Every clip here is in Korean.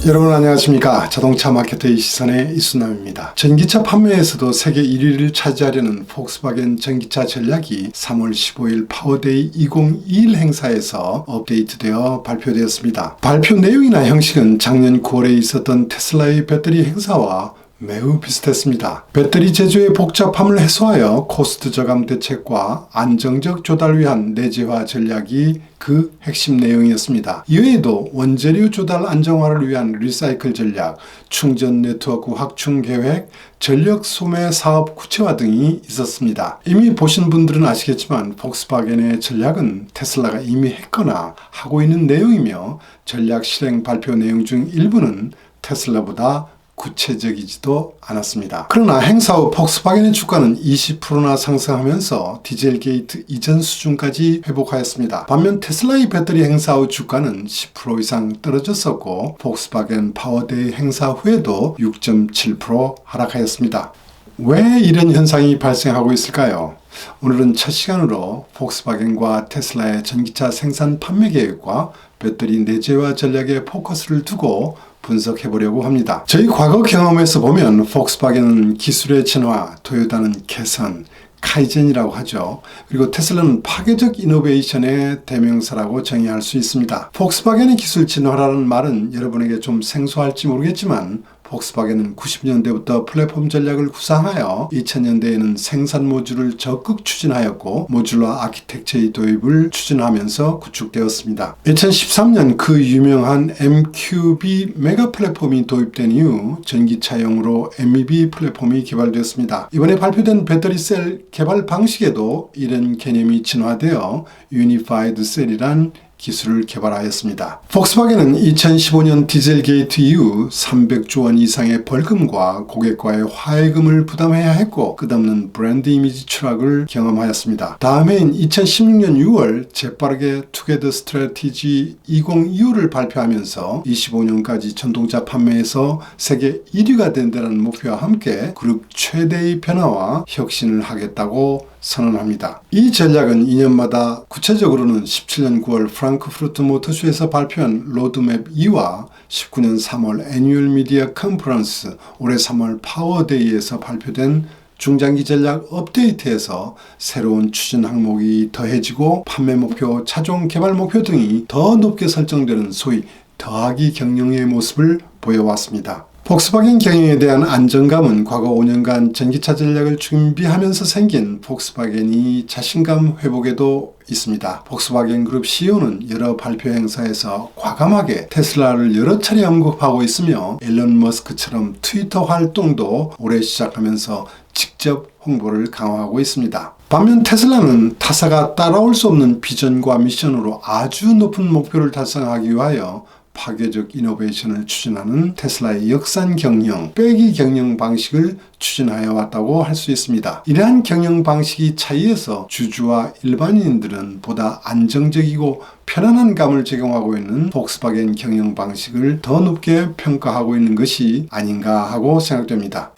여러분 안녕하십니까. 자동차 마케터의 시선의 이순남입니다. 전기차 판매에서도 세계 1위를 차지하려는 폭스바겐 전기차 전략이 3월 15일 파워데이 2021 행사에서 업데이트되어 발표되었습니다. 발표 내용이나 형식은 작년 9월에 있었던 테슬라의 배터리 행사와 매우 비슷했습니다. 배터리 제조의 복잡함을 해소하여 코스트 저감 대책과 안정적 조달을 위한 내재화 전략이 그 핵심 내용이었습니다. 이외에도 원재료 조달 안정화를 위한 리사이클 전략, 충전 네트워크 확충 계획, 전력 소매 사업 구체화 등이 있었습니다. 이미 보신 분들은 아시겠지만 폭스바겐의 전략은 테슬라가 이미 했거나 하고 있는 내용이며 전략 실행 발표 내용 중 일부는 테슬라보다 구체적이지도 않았습니다. 그러나 행사 후 폭스바겐의 주가는 20%나 상승하면서 디젤 게이트 이전 수준까지 회복하였습니다. 반면 테슬라의 배터리 행사 후 주가는 10% 이상 떨어졌었고 폭스바겐 파워데이 행사 후에도 6.7% 하락하였습니다. 왜 이런 현상이 발생하고 있을까요? 오늘은 첫 시간으로 폭스바겐과 테슬라의 전기차 생산 판매 계획과 배터리 내재화 전략에 포커스를 두고 분석해 보려고 합니다. 저희 과거 경험에서 보면 폭스바겐은 기술의 진화, 토요타는 개선, 카이젠이라고 하죠. 그리고 테슬라는 파괴적 이노베이션의 대명사라고 정의할 수 있습니다. 폭스바겐의 기술 진화라는 말은 여러분에게 좀 생소할지 모르겠지만 폭스바겐은 90년대부터 플랫폼 전략을 구상하여 2000년대에는 생산 모듈을 적극 추진하였고 모듈러 아키텍처의 도입을 추진하면서 구축되었습니다. 2013년 그 유명한 MQB 메가 플랫폼이 도입된 이후 전기차용으로 MEB 플랫폼이 개발되었습니다. 이번에 발표된 배터리 셀 개발 방식에도 이런 개념이 진화되어 유니파이드 셀이란 기술을 개발하였습니다. 폭스바겐은 2015년 디젤 게이트 이후 300조 원 이상의 벌금과 고객과의 화해금을 부담해야 했고 끝없는 브랜드 이미지 추락을 경험하였습니다. 다음해인 2016년 6월 재빠르게 투게더 스트래티지 2025를 발표하면서 25년까지 전동차 판매에서 세계 1위가 된다는 목표와 함께 그룹 최대의 변화와 혁신을 하겠다고 선언합니다. 이 전략은 2년마다 구체적으로는 17년 9월 프랑크푸르트 모터쇼에서 발표한 로드맵 2와 19년 3월 애뉴얼 미디어 컨퍼런스, 올해 3월 파워데이에서 발표된 중장기 전략 업데이트에서 새로운 추진 항목이 더해지고 판매 목표, 차종 개발 목표 등이 더 높게 설정되는 소위 더하기 경영의 모습을 보여왔습니다. 폭스바겐 경영에 대한 안정감은 과거 5년간 전기차 전략을 준비하면서 생긴 폭스바겐이 자신감 회복에도 있습니다. 폭스바겐 그룹 CEO는 여러 발표 행사에서 과감하게 테슬라를 여러 차례 언급하고 있으며 일론 머스크처럼 트위터 활동도 올해 시작하면서 직접 홍보를 강화하고 있습니다. 반면 테슬라는 타사가 따라올 수 없는 비전과 미션으로 아주 높은 목표를 달성하기 위하여 파괴적 이노베이션을 추진하는 테슬라의 역산 경영, 빼기 경영 방식을 추진하여 왔다고 할 수 있습니다. 이러한 경영 방식이 차이에서 주주와 일반인들은 보다 안정적이고 편안한 감을 제공하고 있는 폭스바겐 경영 방식을 더 높게 평가하고 있는 것이 아닌가 하고 생각됩니다.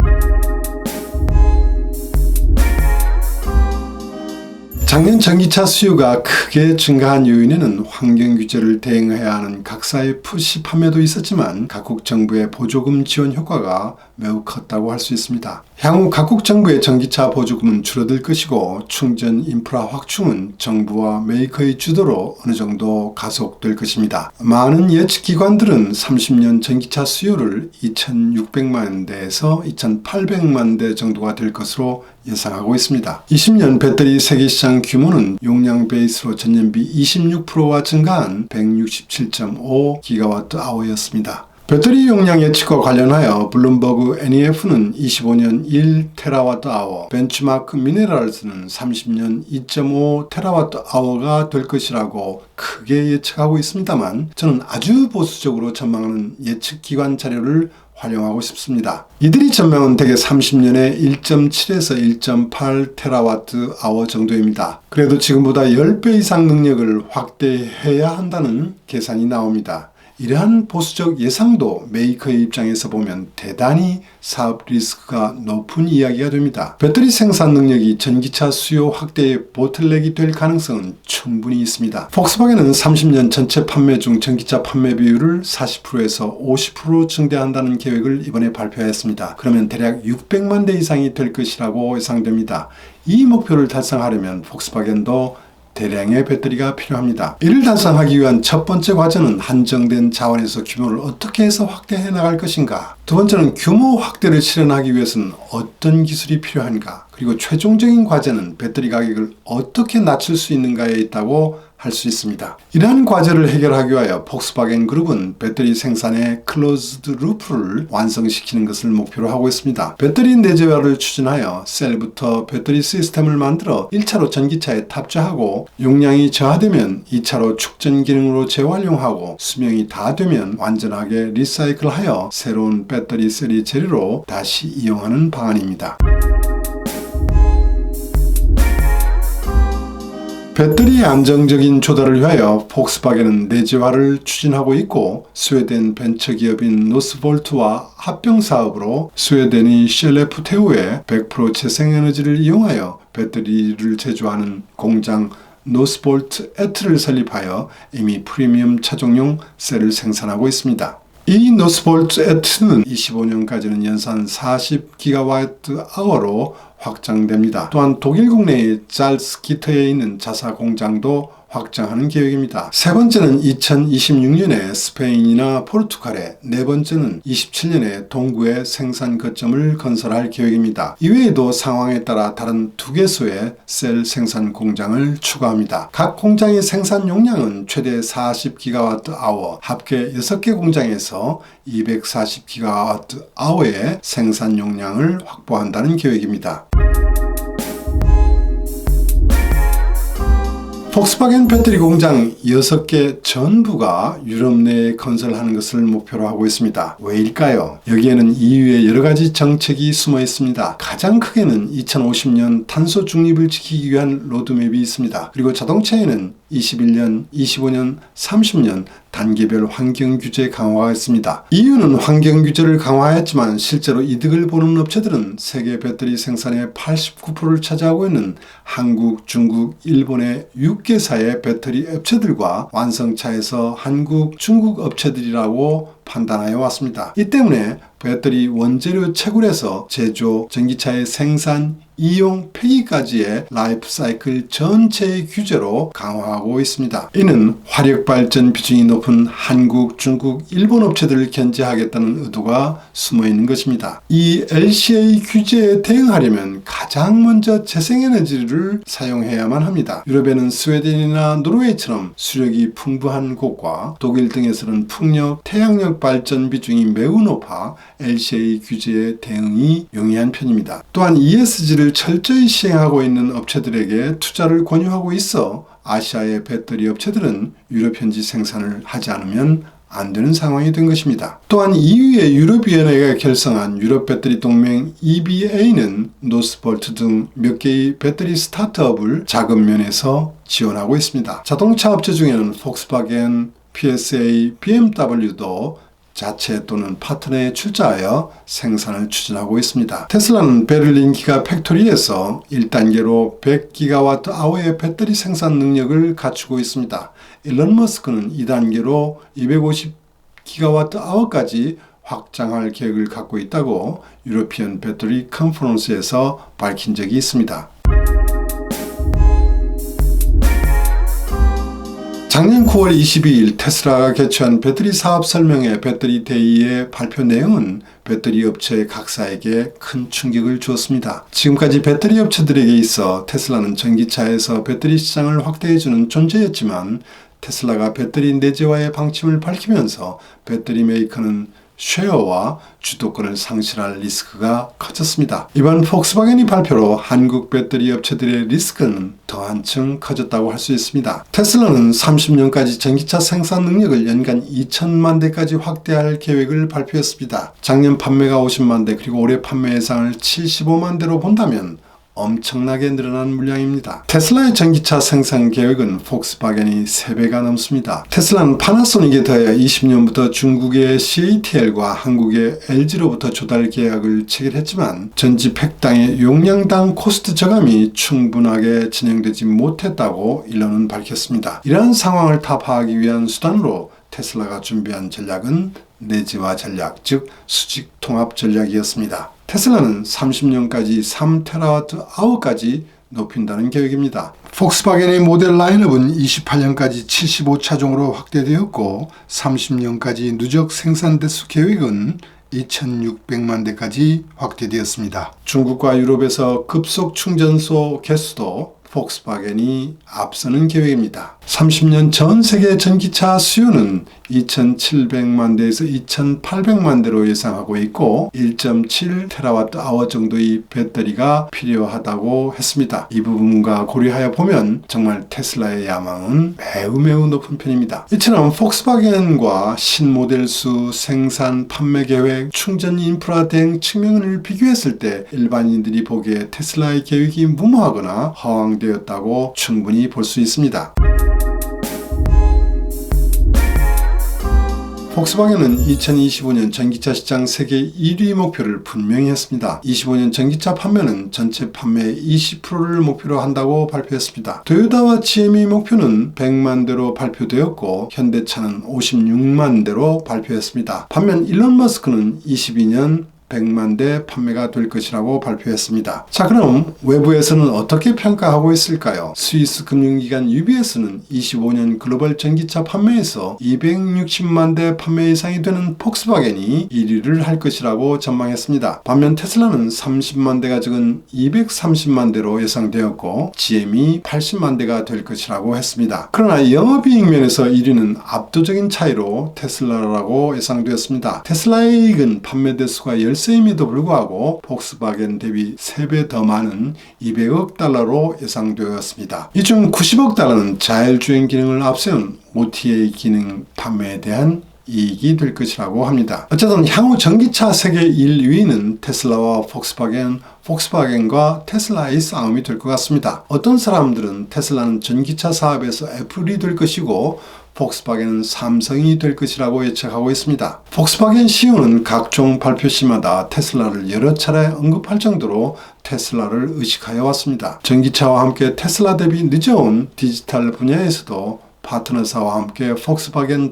작년 전기차 수요가 크게 증가한 요인에는 환경 규제를 대응해야 하는 각사의 푸시 판매도 있었지만 각국 정부의 보조금 지원 효과가 매우 컸다고 할 수 있습니다. 향후 각국 정부의 전기차 보조금은 줄어들 것이고 충전 인프라 확충은 정부와 메이커의 주도로 어느 정도 가속될 것입니다. 많은 예측 기관들은 30년 전기차 수요를 2,600만 대에서 2,800만 대 정도가 될 것으로 예상하고 있습니다. 20년 배터리 세계시장 규모는 용량 베이스로 전년비 26%가 증가한 167.5 기가와트 아워였습니다. 배터리 용량 예측과 관련하여 블룸버그 NEF는 25년 1테라와트-아워, 벤치마크 미네랄스는 30년 2.5 테라와트-아워가 될 것이라고 크게 예측하고 있습니다만 저는 아주 보수적으로 전망하는 예측 기관 자료를 활용하고 싶습니다. 이들이 전망은 대개 30년에 1.7에서 1.8 테라와트 아워 정도입니다. 그래도 지금보다 10배 이상 능력을 확대해야 한다는 계산이 나옵니다. 이러한 보수적 예상도 메이커의 입장에서 보면 대단히 사업 리스크가 높은 이야기가 됩니다. 배터리 생산 능력이 전기차 수요 확대의 보틀넥이 될 가능성은 충분히 있습니다. 폭스바겐은 30년 전체 판매 중 전기차 판매 비율을 40%에서 50% 증대한다는 계획을 이번에 발표했습니다. 그러면 대략 600만 대 이상이 될 것이라고 예상됩니다. 이 목표를 달성하려면 폭스바겐도 대량의 배터리가 필요합니다. 이를 달성하기 위한 첫 번째 과제는 한정된 자원에서 규모를 어떻게 해서 확대해 나갈 것인가. 두 번째는 규모 확대를 실현하기 위해서는 어떤 기술이 필요한가. 그리고 최종적인 과제는 배터리 가격을 어떻게 낮출 수 있는가에 있다고 할 수 있습니다. 이러한 과제를 해결하기 위하여 폭스바겐 그룹은 배터리 생산의 클로즈드 루프를 완성시키는 것을 목표로 하고 있습니다. 배터리 내재화를 추진하여 셀부터 배터리 시스템을 만들어 1차로 전기차에 탑재하고 용량이 저하되면 2차로 축전 기능으로 재활용하고 수명이 다 되면 완전하게 리사이클하여 새로운 배터리 셀이 재료로 다시 이용하는 방안입니다. 배터리의 안정적인 조달을 위하여 폭스바겐은 내재화를 추진하고 있고 스웨덴 벤처기업인 노스볼트와 합병 사업으로 스웨덴이 쉘레프테우에 100% 재생에너지를 이용하여 배터리를 제조하는 공장 노스볼트 에트를 설립하여 이미 프리미엄 차종용 셀을 생산하고 있습니다. 이 노스볼트 에트는 25년까지는 연산 40GWh로 확장됩니다. 또한 독일 국내의 잘스기터에 있는 자사 공장도 확장하는 계획입니다. 세 번째는 2026년에 스페인이나 포르투갈에, 네 번째는 27년에 동구에 생산 거점을 건설할 계획입니다. 이외에도 상황에 따라 다른 2개소의 셀 생산 공장을 추가합니다. 각 공장의 생산 용량은 최대 40GWh, 합계 6개 공장에서 240GWh의 생산 용량을 확보한다는 계획입니다. 폭스바겐 배터리 공장 6개 전부가 유럽 내에 건설하는 것을 목표로 하고 있습니다. 왜일까요? 여기에는 EU의 여러 가지 정책이 숨어 있습니다. 가장 크게는 2050년 탄소 중립을 지키기 위한 로드맵이 있습니다. 그리고 자동차에는 21년, 25년, 30년 단계별 환경 규제 강화가 있습니다. EU는 환경 규제를 강화했지만 실제로 이득을 보는 업체들은 세계 배터리 생산의 89%를 차지하고 있는 한국, 중국, 일본의 6개사의 배터리 업체들과 완성차에서 한국, 중국 업체들이라고 판단하여 왔습니다. 이 때문에 배터리 원재료 채굴에서 제조, 전기차의 생산, 이용, 폐기까지의 라이프 사이클 전체의 규제로 강화하고 있습니다. 이는 화력 발전 비중이 높은 한국, 중국, 일본 업체들을 견제하겠다는 의도가 숨어 있는 것입니다. 이 LCA 규제에 대응하려면 가장 먼저 재생에너지를 사용해야만 합니다. 유럽에는 스웨덴이나 노르웨이처럼 수력이 풍부한 곳과 독일 등에서는 풍력, 태양력 발전 비중이 매우 높아 LCA 규제에 대응이 용이한 편입니다. 또한 ESG를 철저히 시행하고 있는 업체들에게 투자를 권유하고 있어 아시아의 배터리 업체들은 유럽 현지 생산을 하지 않으면 안 되는 상황이 된 것입니다. 또한 EU의 유럽위원회가 결성한 유럽 배터리 동맹 EBA는 노스볼트 등 몇 개의 배터리 스타트업을 자금 면에서 지원하고 있습니다. 자동차 업체 중에는 폭스바겐, PSA, BMW도 자체 또는 파트너에 출자하여 생산을 추진하고 있습니다. 테슬라는 베를린 기가 팩토리에서 1단계로 100GWh의 배터리 생산 능력을 갖추고 있습니다. 일론 머스크는 2단계로 250GWh까지 확장할 계획을 갖고 있다고 유로피언 배터리 컨퍼런스에서 밝힌 적이 있습니다. 작년 9월 22일 테슬라가 개최한 배터리 사업 설명회 배터리 데이의 발표 내용은 배터리 업체 각사에게 큰 충격을 주었습니다. 지금까지 배터리 업체들에게 있어 테슬라는 전기차에서 배터리 시장을 확대해주는 존재였지만 테슬라가 배터리 내재화의 방침을 밝히면서 배터리 메이커는 쉐어와 주도권을 상실할 리스크가 커졌습니다. 이번 폭스바겐이 발표로 한국 배터리 업체들의 리스크는 더 한층 커졌다고 할 수 있습니다. 테슬라는 30년까지 전기차 생산 능력을 연간 2천만 대까지 확대할 계획을 발표했습니다. 작년 판매가 50만 대 그리고 올해 판매 예상을 75만 대로 본다면 엄청나게 늘어난 물량입니다. 테슬라의 전기차 생산 계획은 폭스바겐이 3배가 넘습니다. 테슬라는 파나소닉에 더해 20년부터 중국의 CATL과 한국의 LG로부터 조달 계약을 체결했지만 전지 팩당의 용량당 코스트 저감이 충분하게 진행되지 못했다고 일론은 밝혔습니다. 이러한 상황을 타파하기 위한 수단으로 테슬라가 준비한 전략은 내재화 전략, 즉 수직 통합 전략이었습니다. 테슬라는 30년까지 3TWh까지 높인다는 계획입니다. 폭스바겐의 모델 라인업은 28년까지 75차종으로 확대되었고 30년까지 누적 생산 대수 계획은 2,600만 대까지 확대되었습니다. 중국과 유럽에서 급속 충전소 개수도 폭스바겐이 앞서는 계획입니다. 30년 전 세계 전기차 수요는 2,700만 대에서 2,800만 대로 예상하고 있고 1.7TWh 정도의 배터리가 필요하다고 했습니다. 이 부분과 고려하여 보면 정말 테슬라의 야망은 매우 높은 편입니다. 이처럼 폭스바겐과 신모델 수, 생산, 판매 계획, 충전 인프라 등 측면을 비교했을 때 일반인들이 보기에 테슬라의 계획이 무모하거나 허황되었다고 충분히 볼 수 있습니다. 폭스바겐은 2025년 전기차 시장 세계 1위 목표를 분명히 했습니다. 25년 전기차 판매는 전체 판매의 20%를 목표로 한다고 발표했습니다. 토요타와 GM의 목표는 100만 대로 발표되었고 현대차는 56만 대로 발표했습니다. 반면 일론 머스크는 22년 100만 대 판매가 될 것이라고 발표했습니다. 자, 그럼 외부에서는 어떻게 평가하고 있을까요? 스위스 금융기관 UBS는 25년 글로벌 전기차 판매에서 260만 대 판매 이상이 되는 폭스바겐이 1위를 할 것이라고 전망했습니다. 반면 테슬라는 30만 대가 적은 230만 대로 예상되었고 GM이 80만 대가 될 것이라고 했습니다. 그러나 영업이익 면에서 1위는 압도적인 차이로 테슬라라고 예상되었습니다. 테슬라의 이익은 판매 대수가 13임에도 불구하고 폭스바겐 대비 3배 더 많은 200억 달러로 예상되었습니다. 이 중 90억 달러는 자율주행 기능을 앞세운 OTA 기능 판매에 대한 이익이 될 것이라고 합니다. 어쨌든 향후 전기차 세계 1위는 테슬라와 폭스바겐과 테슬라의 싸움이 될 것 같습니다. 어떤 사람들은 테슬라는 전기차 사업에서 애플이 될 것이고 폭스바겐은 삼성이 될 것이라고 예측하고 있습니다. 폭스바겐 CEO는 각종 발표 시마다 테슬라를 여러 차례 언급할 정도로 테슬라를 의식하여 왔습니다. 전기차와 함께 테슬라 대비 늦어온 디지털 분야에서도 파트너사와 함께 폭스바겐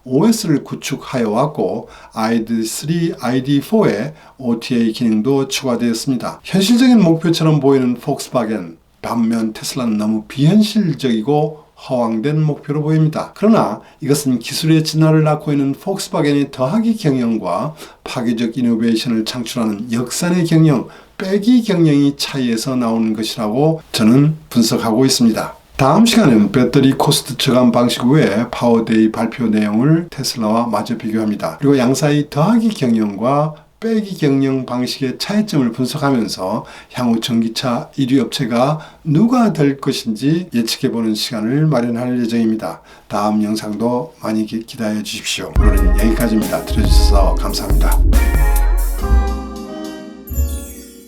OS를 구축하여 왔고 ID3, ID4에 OTA 기능도 추가되었습니다. 현실적인 목표처럼 보이는 폭스바겐, 반면 테슬라는 너무 비현실적이고 허황된 목표로 보입니다. 그러나 이것은 기술의 진화를 낳고 있는 폭스바겐의 더하기 경영과 파괴적 이노베이션을 창출하는 역산의 경영, 빼기 경영의 차이에서 나오는 것이라고 저는 분석하고 있습니다. 다음 시간에는 배터리 코스트 저감 방식 외에 파워데이 발표 내용을 테슬라와 마저 비교합니다. 그리고 양사의 더하기 경영과 빼기 경영 방식의 차이점을 분석하면서 향후 전기차 1위 업체가 누가 될 것인지 예측해보는 시간을 마련할 예정입니다. 다음 영상도 많이 기대해 주십시오. 오늘은 여기까지입니다. 들어주셔서 감사합니다.